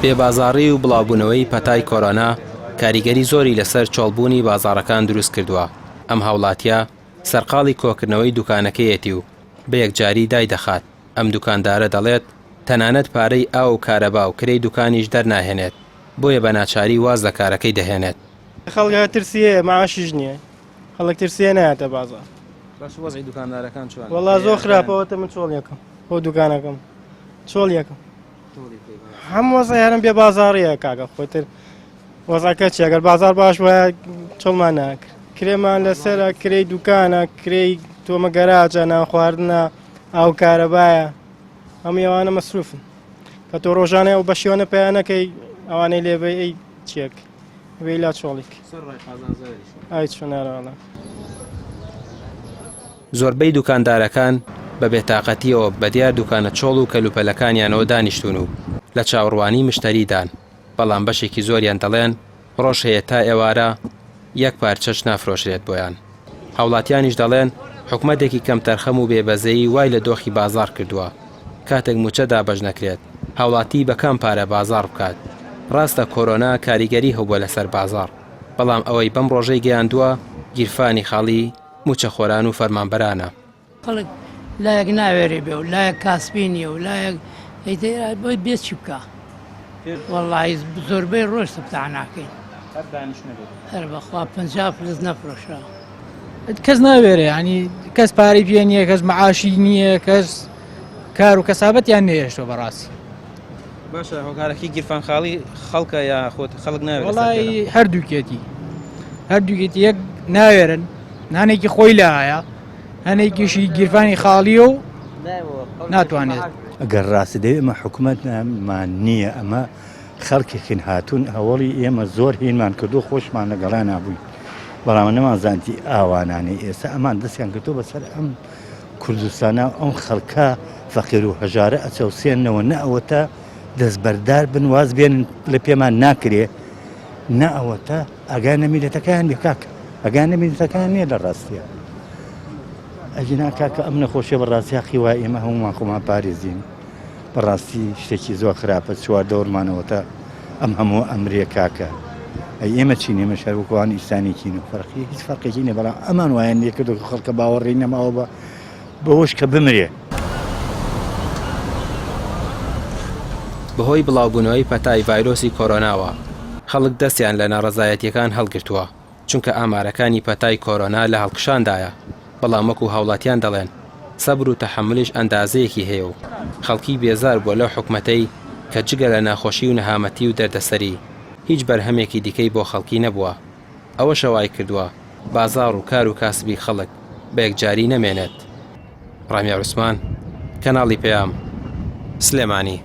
بێبازاڕی و بڵاوبوونەوەی پەتای کۆرۆنا کاریگەری زۆری لەسەر چۆڵبوونی بازاڕەکان دروست کردووە. ئەم هاوڵاتیە سەرقاڵی کۆکردنەوەی دوکانەکەیەتی و بە یەکجاری دای دەخات. ئەم دوکاندارە دەڵێت تەنانەت پارەی ئاو و کارەبا و کرێی دوکانیش دەرناهێنێت، بۆیە بە ناچاری واز لە کارەکەی دەهێنێت. خەڵک ترسیە معاشیش نییە، خەڵک ترسیە نایەتە بازار. باش وەزعی دوکاندارەکان چۆنە؟ وەڵا زۆر خراپەوەتە من چۆڵ یەکەم بۆ دوکانەکەم چۆڵ یەکەم هەموو وەزای هەرم بێبازاڕیە کاکە خۆتر وەزاکە چی ئەگەر بازار باش وایە چۆڵمان ناکرد کرێمان لەسەرە کرێی دوکانە کرێی تۆمە گەراجە نان خواردنە ئاو کارەبایە هەموو ئەوانە مەسروفن کە تۆ ڕۆژانەیە و بەشیۆنە پێیانەکەی ئەوانەی لێبێ ئەی چیەک وێلا چۆڵێک ئای چۆنارەوەڵە. زۆربەی دوکاندارەکان بە بێتاقەتیەوە بەدیار دوکانە چۆڵ و کەلوپەلەکانیانەوە دانیشتون و لە چاوەڕوانی مشتەریدان، بەڵام بەشێکی زۆریان دەڵێن ڕۆژ هەیە تا ئێوارە یەک پارچەش نافرۆشرێت بۆیان. هاوڵاتیانیش دەڵێن حکومەتێکی کەم تەرخەم و بێبەزەیی وای لە دۆخی بازار کردووە، کاتێک موچە دابەش نەکرێت هاوڵاتی بە کام پارە بازار بکات. ڕاستە کۆرۆنا کاریگەری هەبووە لەسەر بازار، بەڵام ئەوەی بەم ڕۆژەی گەیاندووە گیرفانی خاڵی موچە خۆران و فەرمانبەرانە. خەڵک لایەک ناوێرێ بێ و لایەک کاسبی نییە و لایەک بۆی بێت چی بکە وەڵی زۆربەی ڕۆژ سبتا ناکەین هەر بەخوا 50 پلس نەفرۆشرا کەس ناوێرێ ینی کەس پارەی پێ نییە کەس معاشی نییە کەس کار و کەسابەتیان نێشتۆ بەڕاستی. باشە هۆکارەکەی گیرفان خاڵی خەڵکە یا خۆت خەڵک ناوێت؟ وەڵی هەردووکێتی یەک ناوێرن نانێکی خۆی لە هەیە هەنێکیشی گیرفانی خاڵی و ناتوانێت. ئەگەر ڕاستەدەی ئەمە حکوومەتمان نییە ئەمە خەڵکێکن هاتوون هەوڵی ئێمە زۆر هینمان کردو خۆشمان لەگەڵا نابووین، بەڵام نەمانزانتی ئاوانانەی ئێستا ئەمان دەستیان کردو بەسەر ئەم کوردستانە ئەم خەڵکە فەقیر و هەژارە ئەچەوسێنەوە نە ئەوەتە دەستبەردار بن واز بێنن لە پێمان ناکرێ نە ئەوەتە ئەگانە میلەتەکان بێ کاکە ئەگانە میلەتەکان نییە لە ڕاستیە ئەجینا کاکە ئەم نەخۆشیە بەڕاستی خیوا ئێمە هەمومان خۆمان پارێزین بەڕاستی شتێکی زۆر خراپە چوار دەورمانەوەتە ئەم هەموو ئەمرێ کاکە ئەی ئێمە چینێمە شەرکوان ئیسانێکین و فەرقی هیچ فەرقێکی نە بەڵام ئەمان وایەن لێکردو خەڵکە باوەڕێی نەماوە بە بەوەش کە بمرێ. بەهۆی بڵاوبوونەوەی پەتای ڤایرۆسی کۆرۆناوە خەڵک دەستیان لە ناڕەزایەتیەکان هەڵگرتووە، چونکە ئامارەکانی پەتای کۆرۆنا لە هەڵکشاندایە، بەڵام وەکو هاوڵاتیان دەڵێن سەبر و تەحملیش ئەندازەیەکی هەیە و خەڵکی بێزار بووە لەو حکومەتەی کە جگە لە ناخۆشی و نەهامەتی و دەردەسەری هیچ بەرهەمێکی دیکەی بۆ خەڵکی نەبووە. ئەوە شەوای کردووە بازار و کار و کاسبی خەڵک بە یەکجاری نەمێنێت. ڕامیار عوسمان، کەناڵی پەیام، سلێمانی.